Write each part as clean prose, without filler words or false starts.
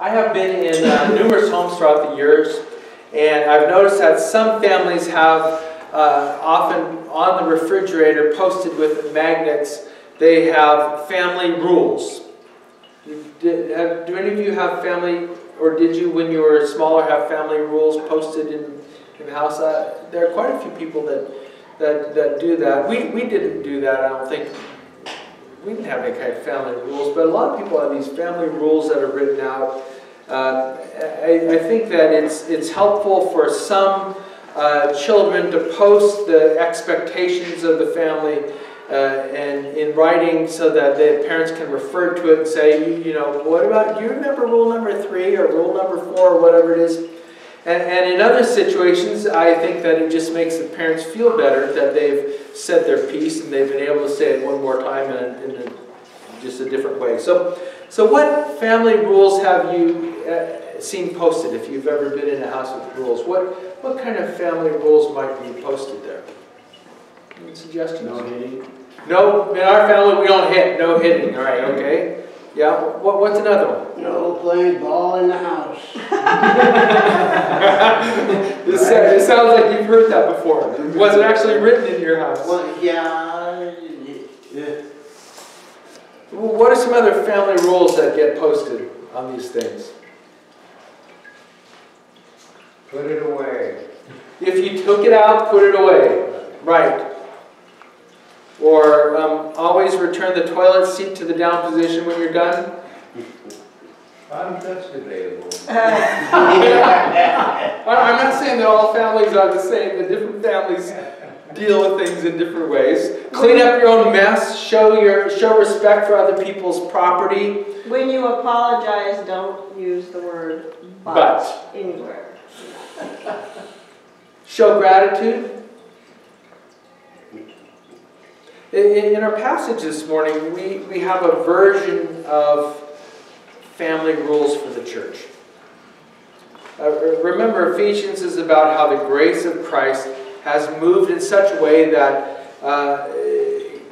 I have been in numerous homes throughout the years, and I've noticed that some families have often on the refrigerator posted with magnets, they have family rules. Do any of you have family, or did you when you were smaller have family rules posted in the house? There are quite a few people that do that. We didn't do that, I don't think. We didn't have any kind of family rules, but a lot of people have these family rules that are written out. I think that it's helpful for some children to post the expectations of the family and in writing so that the parents can refer to it and say, you know, what about, do you remember rule number 3 or rule number 4 or whatever it is? And in other situations, I think that it just makes the parents feel better that they've said their piece and they've been able to say it one more time in just a different way. So what family rules have you seen posted if you've ever been in a house with rules? What kind of family rules might be posted there? Any suggestions? No hitting. No, in our family we don't hit. No hitting. All right, okay. Yeah, what's another one? No playing ball in the house. It sounds like you've heard that before. Was it actually written in your house? Well, yeah. What are some other family rules that get posted on these things? Put it away. If you took it out, put it away. Right. Or always return the toilet seat to the down position when you're done. That's debatable. I'm not saying that all families are the same. The different families deal with things in different ways. Clean up your own mess. Show respect for other people's property. When you apologize, don't use the word but anywhere. Show gratitude. In our passage this morning, we have a version of family rules for the church. Remember, Ephesians is about how the grace of Christ has moved in such a way that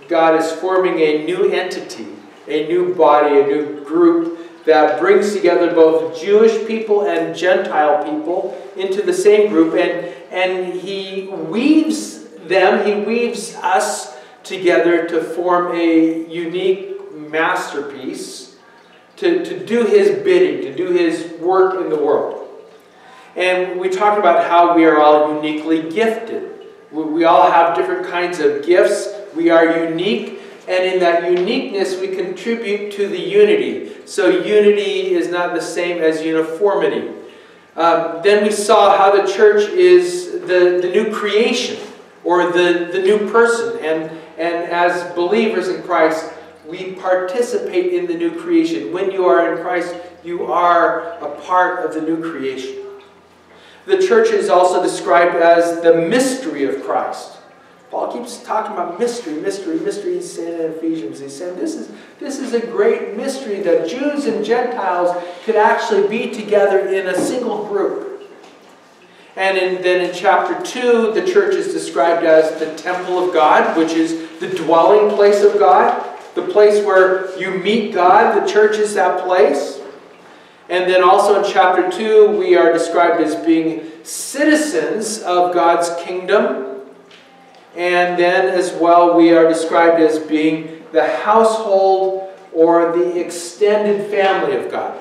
God is forming a new entity, a new body, a new group that brings together both Jewish people and Gentile people into the same group, and He weaves them, He weaves us together to form a unique masterpiece, to do His bidding, to do His work in the world. And we talked about how we are all uniquely gifted. We all have different kinds of gifts. We are unique, and in that uniqueness we contribute to the unity. So unity is not the same as uniformity. Then we saw how the church is the new creation, or the new person. And as believers in Christ, we participate in the new creation. When you are in Christ, you are a part of the new creation. The church is also described as the mystery of Christ. Paul keeps talking about mystery, mystery, mystery. He's saying in Ephesians, he's saying this is a great mystery that Jews and Gentiles could actually be together in a single group. And then in chapter 2, the church is described as the temple of God, which is the dwelling place of God, the place where you meet God. The church is that place. And then also in chapter 2, we are described as being citizens of God's kingdom. And then as well, we are described as being the household or the extended family of God.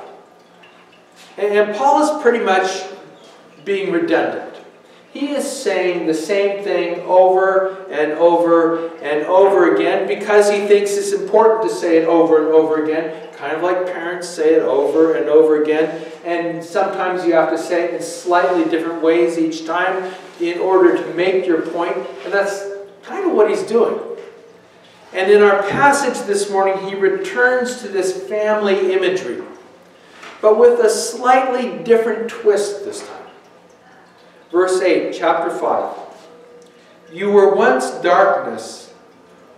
And Paul is pretty much being redundant. He is saying the same thing over and over and over again because he thinks it's important to say it over and over again. Kind of like parents say it over and over again. And sometimes you have to say it in slightly different ways each time in order to make your point. And that's kind of what he's doing. And in our passage this morning, he returns to this family imagery, but with a slightly different twist this time. Verse 8, chapter 5. You were once darkness,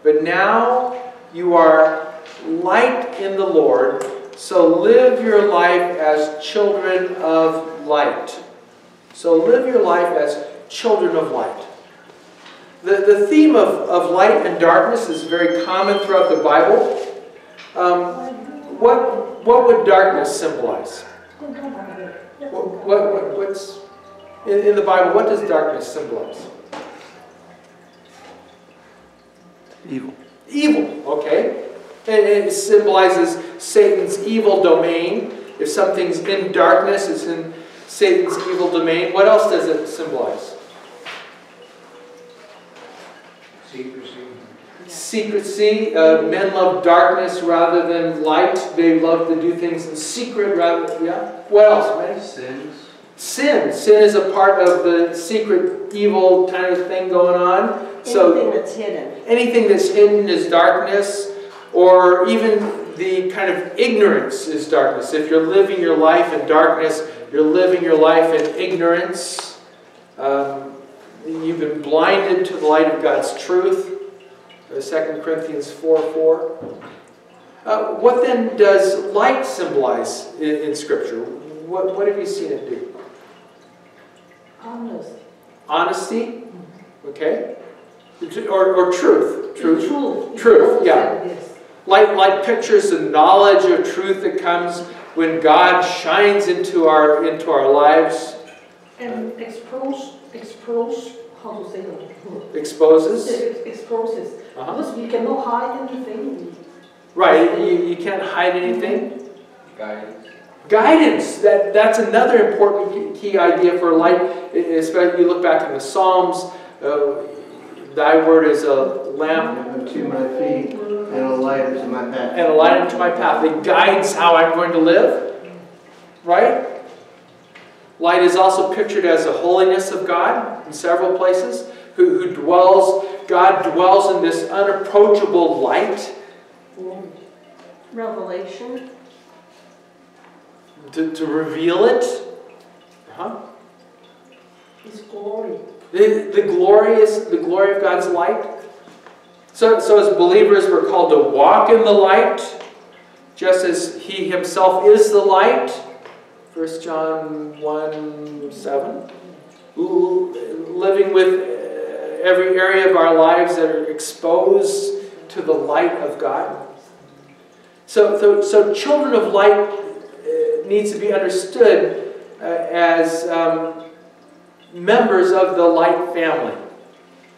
but now you are light in the Lord, so live your life as children of light. So live your life as children of light. The theme of light and darkness is very common throughout the Bible. What would darkness symbolize? What's in the Bible? What does darkness symbolize? Evil. Evil. Okay. It symbolizes Satan's evil domain. If something's in darkness, it's in Satan's evil domain. What else does it symbolize? Secrecy. Secrecy. Men love darkness rather than light. They love to do things in secret rather than, yeah. What else, man? Sins. Sin. Sin is a part of the secret evil kind of thing going on. Anything that's hidden. Anything that's hidden is darkness, or even the kind of ignorance is darkness. If you're living your life in darkness, you're living your life in ignorance. You've been blinded to the light of God's truth. 2 Corinthians 4:4. What then does light symbolize in Scripture? What have you seen it do? Honest. Honesty? Okay. Or truth. Truth. Truth, yeah. Yes. Like pictures of knowledge of truth that comes when God shines into our lives. And expose, how to say that? Exposes. Exposes. Because we cannot hide anything. Right, you can't hide anything. Guidance. Guidance, that's another important key idea for light. Especially you look back in the Psalms, thy word is a lamp Unto my feet and a light unto my path. and a light unto my path. It guides how I'm going to live. Right? Light is also pictured as the holiness of God in several places. God dwells in this unapproachable light. Revelation. To reveal it. His glory. The glory of God's light. So as believers, we're called to walk in the light, just as He Himself is the light. 1 John 1:7. Living with every area of our lives that are exposed to the light of God. So children of light needs to be understood as members of the light family.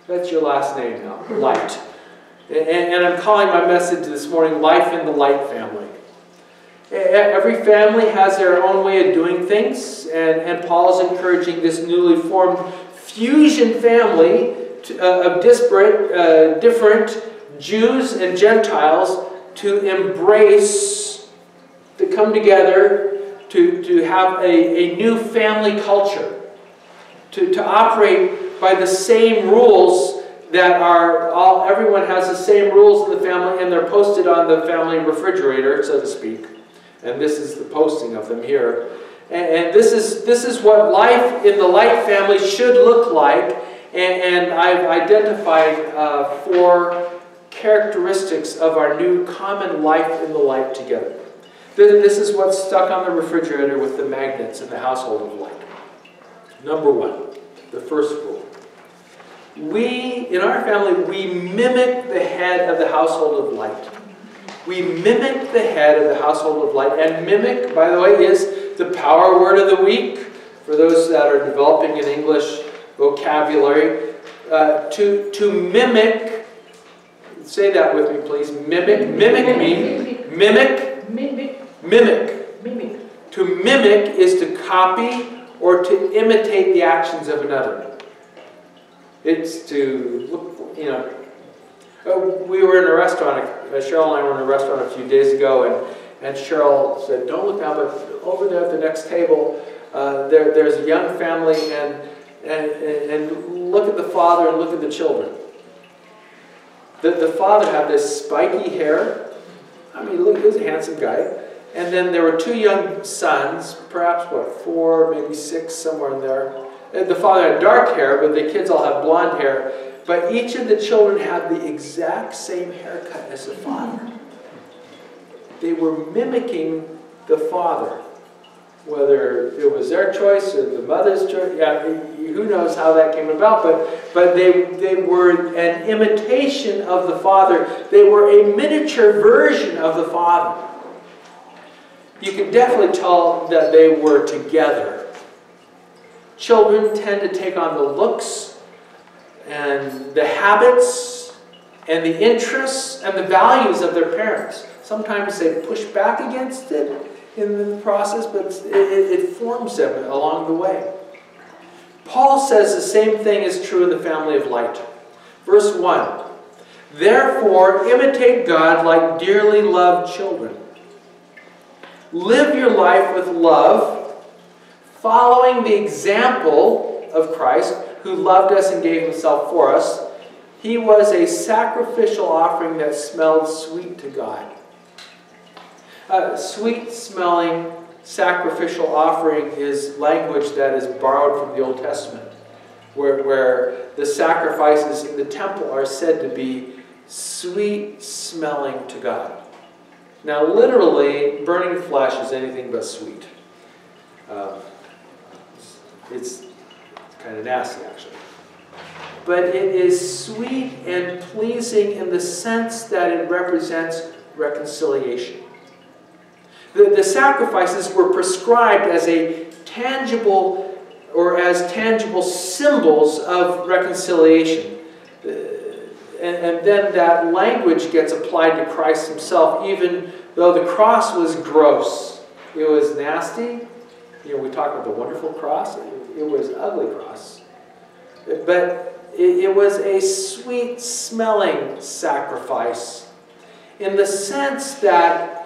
That's your last name now, Light. And I'm calling my message this morning, Life in the Light Family. Every family has their own way of doing things, and Paul's encouraging this newly formed fusion family of different Jews and Gentiles to embrace, to come together, to have a new family culture, to operate by the same rules that everyone has the same rules in the family, and they're posted on the family refrigerator, so to speak. And this is the posting of them here. And this is what life in the light family should look like. And I've identified 4 characteristics of our new common life in the light together. This is what's stuck on the refrigerator with the magnets in the household of light. Number 1, the first rule. In our family, we mimic the head of the household of light. We mimic the head of the household of light. And mimic, by the way, is the power word of the week. For those that are developing an English vocabulary, to mimic, say that with me please, mimic me, mimic. To mimic is to copy or to imitate the actions of another. It's to look, we were in a restaurant, Cheryl and I were in a restaurant a few days ago, and Cheryl said, don't look now, but over there at the next table, there's a young family, and look at the father and look at the children. The father had this spiky hair. I mean, look, he was a handsome guy. And then there were 2 young sons, perhaps, 4, maybe 6, somewhere in there. And the father had dark hair, but the kids all had blonde hair. But each of the children had the exact same haircut as the father. They were mimicking the father. Whether it was their choice or the mother's choice, who knows how that came about, but they were an imitation of the father. They were a miniature version of the father. you can definitely tell that they were together. Children tend to take on the looks and the habits and the interests and the values of their parents. Sometimes they push back against it in the process, but it forms them along the way. Paul says the same thing is true in the family of light. Verse 1, therefore imitate God like dearly loved children. Live your life with love, following the example of Christ, who loved us and gave himself for us. He was a sacrificial offering that smelled sweet to God. Sweet-smelling sacrificial offering is language that is borrowed from the Old Testament, where the sacrifices in the temple are said to be sweet-smelling to God. Now, literally, burning flesh is anything but sweet. It's kind of nasty, actually. But it is sweet and pleasing in the sense that it represents reconciliation. The sacrifices were prescribed as a tangible or as tangible symbols of reconciliation. And then that language gets applied to Christ himself, even though the cross was gross. It was nasty. You know, we talk about the wonderful cross. It was an ugly cross. But it was a sweet-smelling sacrifice in the sense that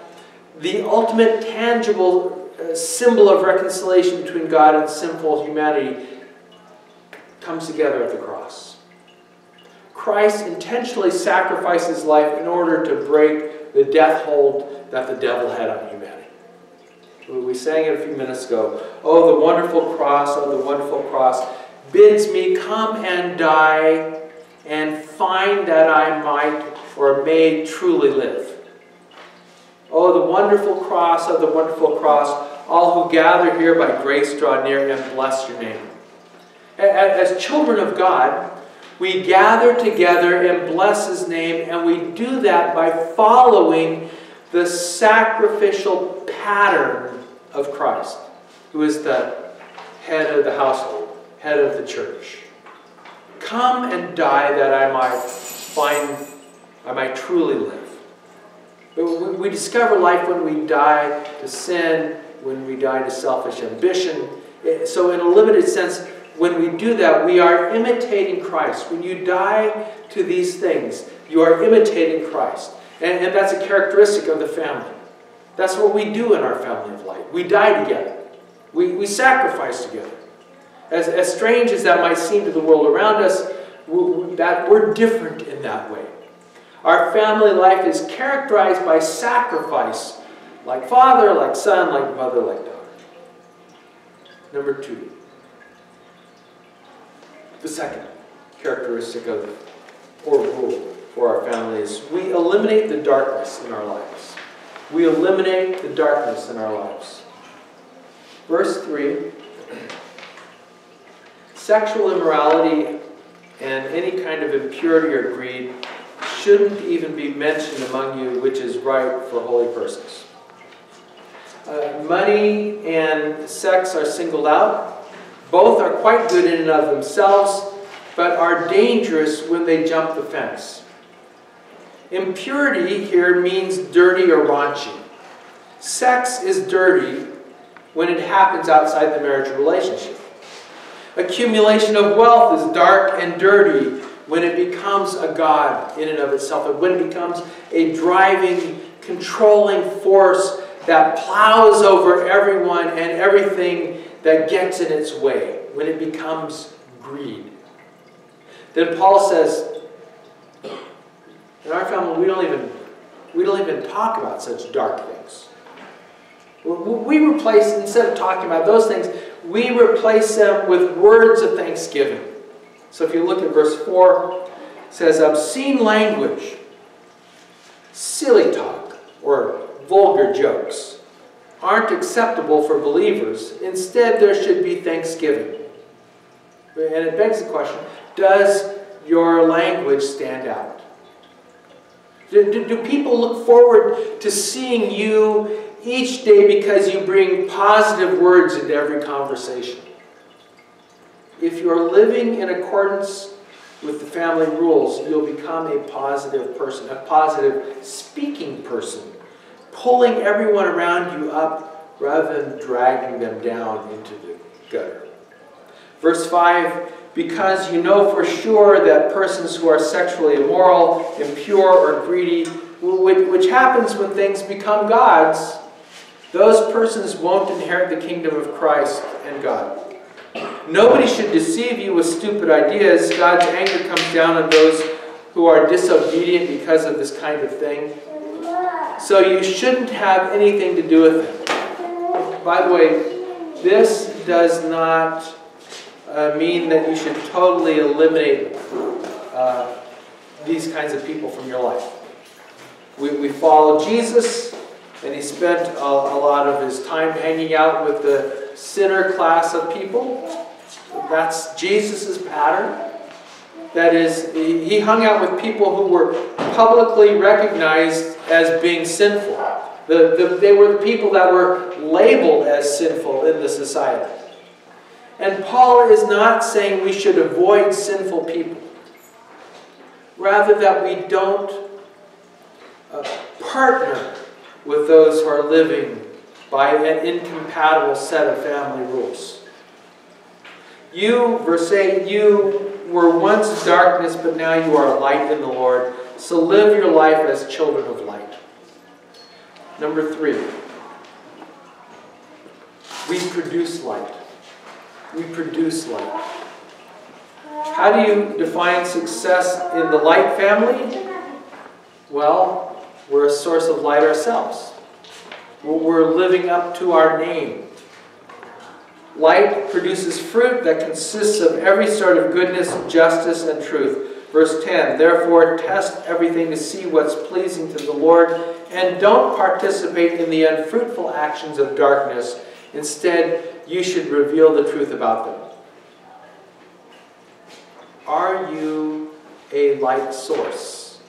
the ultimate tangible symbol of reconciliation between God and sinful humanity comes together at the cross. Christ intentionally sacrificed his life in order to break the death hold that the devil had on humanity. We sang it a few minutes ago. Oh, the wonderful cross, oh, the wonderful cross bids me come and die and find that I might or may truly live. Oh, the wonderful cross, oh, the wonderful cross, all who gather here by grace draw near and bless your name. As children of God, we gather together and bless his name, and we do that by following the sacrificial pattern of Christ, who is the head of the household, head of the church. Come and die that I might truly live. We discover life when we die to sin, when we die to selfish ambition. So in a limited sense, when we do that, we are imitating Christ. When you die to these things, you are imitating Christ. And that's a characteristic of the family. That's what we do in our family of light. We die together. We sacrifice together. As strange as that might seem to the world around us, we're different in that way. Our family life is characterized by sacrifice, like father, like son, like mother, like daughter. Number 2. The second characteristic of, or rule for our family is we eliminate the darkness in our lives. We eliminate the darkness in our lives. Verse 3, sexual immorality and any kind of impurity or greed shouldn't even be mentioned among you, which is right for holy persons. Money and sex are singled out. Both are quite good in and of themselves, but are dangerous when they jump the fence. Impurity here means dirty or raunchy. Sex is dirty when it happens outside the marriage relationship. Accumulation of wealth is dark and dirty when it becomes a god in and of itself, and when it becomes a driving, controlling force that plows over everyone and everything that gets in its way, when it becomes greed. Then Paul says, in our family, we don't even talk about such dark things. We replace, instead of talking about those things, we replace them with words of thanksgiving. So if you look at verse 4, it says, obscene language, silly talk, or vulgar jokes aren't acceptable for believers. Instead, there should be thanksgiving. And it begs the question, does your language stand out? Do people look forward to seeing you each day because you bring positive words into every conversation. If you're living in accordance with the family rules, you'll become a positive person, a positive speaking person, pulling everyone around you up rather than dragging them down into the gutter. Verse 5, because you know for sure that persons who are sexually immoral, impure, or greedy, which happens when things become gods, those persons won't inherit the kingdom of Christ and God. Nobody should deceive you with stupid ideas. God's anger comes down on those who are disobedient because of this kind of thing. So you shouldn't have anything to do with it. By the way, this does not mean that you should totally eliminate these kinds of people from your life. We follow Jesus, and he spent a lot of his time hanging out with the sinner class of people. That's Jesus' pattern. That is, he hung out with people who were publicly recognized as being sinful. They were the people that were labeled as sinful in the society. And Paul is not saying we should avoid sinful people. Rather that we don't partner with those who are living by an incompatible set of family rules. You, verse 8, you were once darkness, but now you are light in the Lord. So live your life as children of light. Number 3, we produce light. We produce light. How do you define success in the light family? Well, we're a source of light ourselves. We're living up to our name. Light produces fruit that consists of every sort of goodness, justice, and truth. Verse 10, therefore test everything to see what's pleasing to the Lord, and don't participate in the unfruitful actions of darkness. Instead, you should reveal the truth about them. Are you a light source?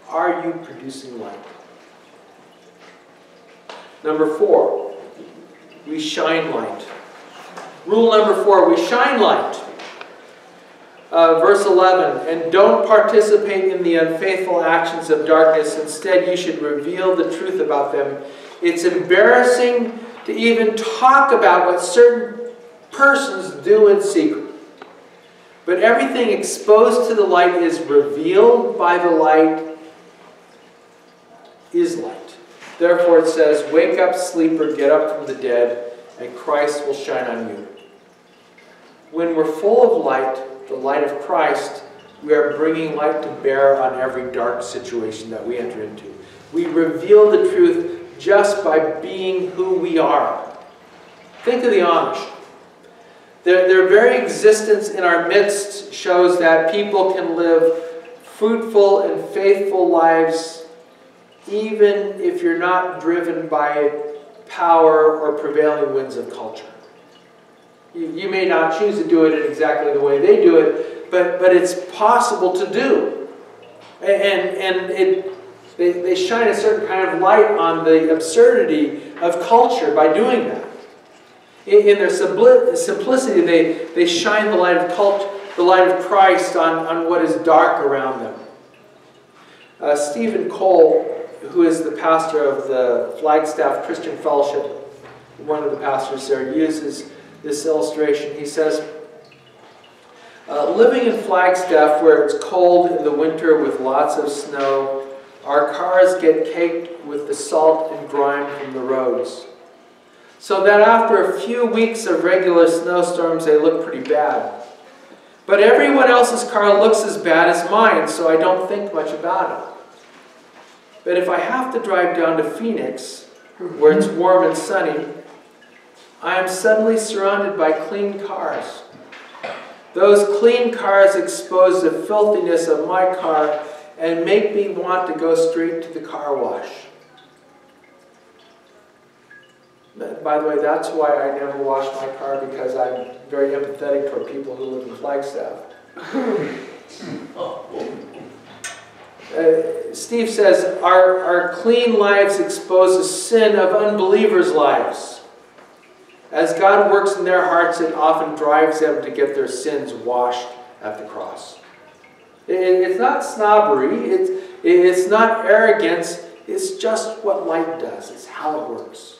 Are you producing light? Number 4, we shine light. Rule number 4, we shine light. Verse 11, and don't participate in the unfaithful actions of darkness. Instead, you should reveal the truth about them. It's embarrassing to even talk about what certain persons do in secret. But everything exposed to the light is revealed by the light is light. Therefore it says, wake up, sleeper, get up from the dead, and Christ will shine on you. When we're full of light, the light of Christ, we are bringing light to bear on every dark situation that we enter into. We reveal the truth just by being who we are. Think of the Amish. Their very existence in our midst shows that people can live fruitful and faithful lives even if you're not driven by power or prevailing winds of culture. You may not choose to do it in exactly the way they do it, but it's possible to do. And they shine a certain kind of light on the absurdity of culture by doing that. In their simplicity, they shine the light of culture, the light of Christ on what is dark around them. Stephen Cole, who is the pastor of the Flagstaff Christian Fellowship, one of the pastors there, uses this illustration. He says, living in Flagstaff where it's cold in the winter with lots of snow, our cars get caked with the salt and grime from the roads. So that after a few weeks of regular snowstorms, they look pretty bad. But everyone else's car looks as bad as mine, so I don't think much about it. But if I have to drive down to Phoenix, where it's warm and sunny, I am suddenly surrounded by clean cars. Those clean cars expose the filthiness of my car and make me want to go straight to the car wash. By the way, that's why I never wash my car, because I'm very empathetic toward people who live in Flagstaff. Steve says, our clean lives expose the sin of unbelievers' lives. As God works in their hearts, it often drives them to get their sins washed at the cross. It's not snobbery, it's not arrogance, it's just what light does, it's how it works.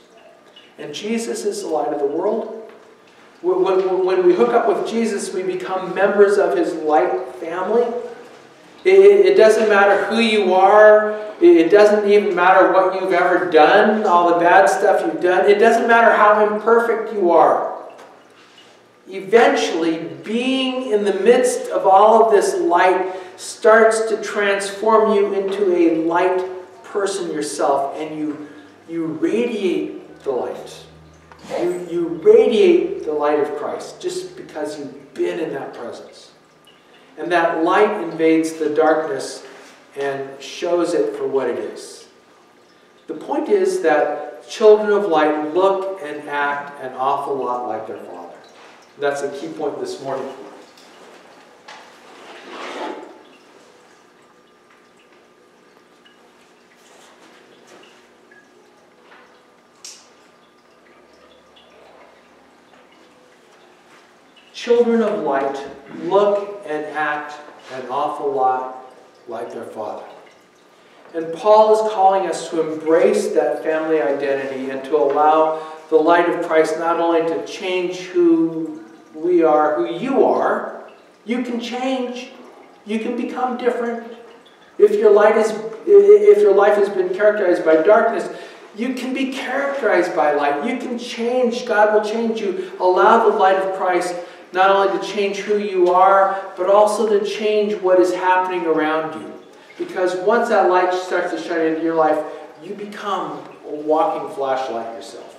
And Jesus is the light of the world. When we hook up with Jesus, we become members of His light family. It doesn't matter who you are. It doesn't even matter what you've ever done, all the bad stuff you've done. It doesn't matter how imperfect you are. Eventually, being in the midst of all of this light starts to transform you into a light person yourself, and you radiate the light. You radiate the light of Christ just because you've been in that presence. And that light invades the darkness and shows it for what it is. The point is that children of light look and act an awful lot like their Father. That's a key point this morning. Children of light look and act an awful lot like their Father. And Paul is calling us to embrace that family identity and to allow the light of Christ not only to change who we are, who you are. You can change. You can become different. If your life has been characterized by darkness, you can be characterized by light. You can change. God will change you. Allow the light of Christ not only to change who you are, but also to change what is happening around you. Because once that light starts to shine into your life, you become a walking flashlight yourself.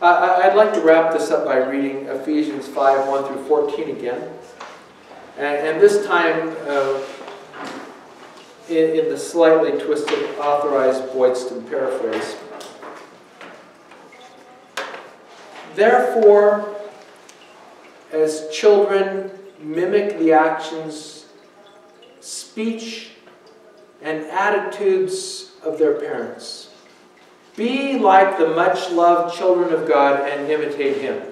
I'd like to wrap this up by reading Ephesians 5, 1 through 14 again. And this time in the slightly twisted, authorized Boydston paraphrase. Therefore, as children mimic the actions, speech, and attitudes of their parents, be like the much-loved children of God and imitate Him.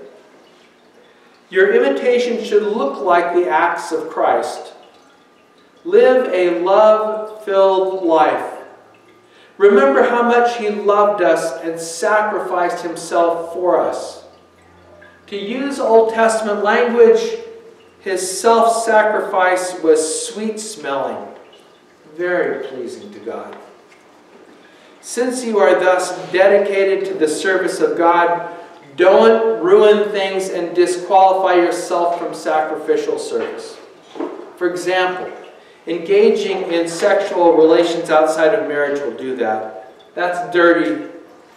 Your imitation should look like the acts of Christ. Live a love-filled life. Remember how much He loved us and sacrificed Himself for us. To use Old Testament language, His self-sacrifice was sweet-smelling, very pleasing to God. Since you are thus dedicated to the service of God, don't ruin things and disqualify yourself from sacrificial service. For example, engaging in sexual relations outside of marriage will do that. That's dirty,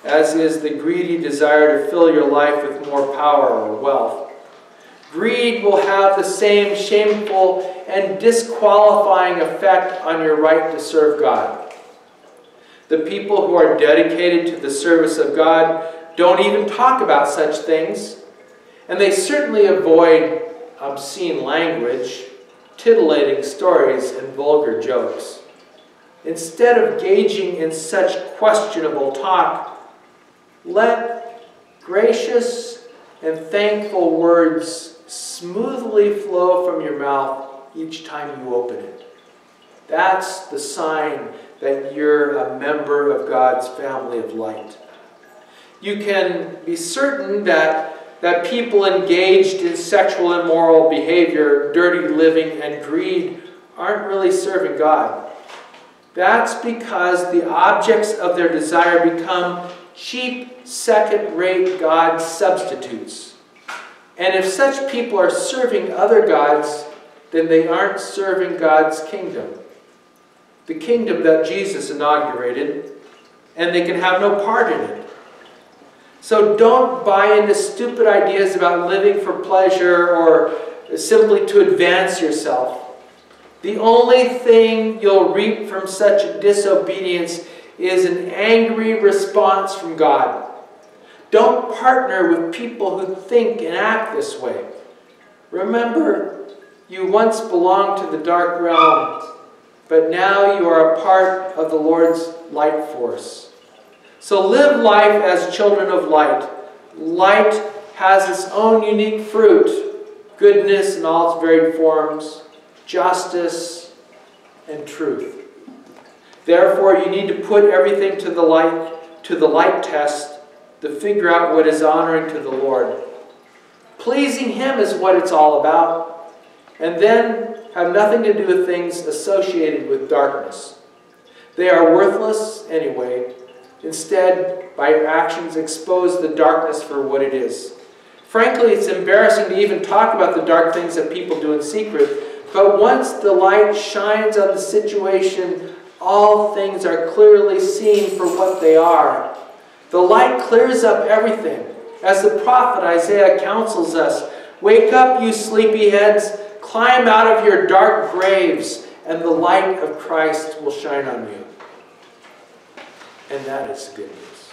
as is the greedy desire to fill your life with more power or wealth. Greed will have the same shameful and disqualifying effect on your right to serve God. The people who are dedicated to the service of God don't even talk about such things, and they certainly avoid obscene language, titillating stories, and vulgar jokes. Instead of engaging in such questionable talk, let gracious and thankful words smoothly flow from your mouth each time you open it. That's the sign that you're a member of God's family of light. You can be certain that people engaged in sexual immoral behavior, dirty living, and greed aren't really serving God. That's because the objects of their desire become cheap, second-rate God substitutes. And if such people are serving other gods, then they aren't serving God's kingdom. The kingdom that Jesus inaugurated, and they can have no part in it. So don't buy into stupid ideas about living for pleasure or simply to advance yourself. The only thing you'll reap from such disobedience is an angry response from God. Don't partner with people who think and act this way. Remember, you once belonged to the dark realm, but now you are a part of the Lord's light force. So live life as children of light. Light has its own unique fruit, goodness in all its varied forms, justice, and truth. Therefore, you need to put everything to the light test to figure out what is honoring to the Lord. Pleasing Him is what it's all about. And then have nothing to do with things associated with darkness. They are worthless anyway. Instead, by your actions, expose the darkness for what it is. Frankly, it's embarrassing to even talk about the dark things that people do in secret. But once the light shines on the situation, all things are clearly seen for what they are. The light clears up everything. As the prophet Isaiah counsels us, "Wake up, you sleepyheads, climb out of your dark graves, and the light of Christ will shine on you." And that is good news.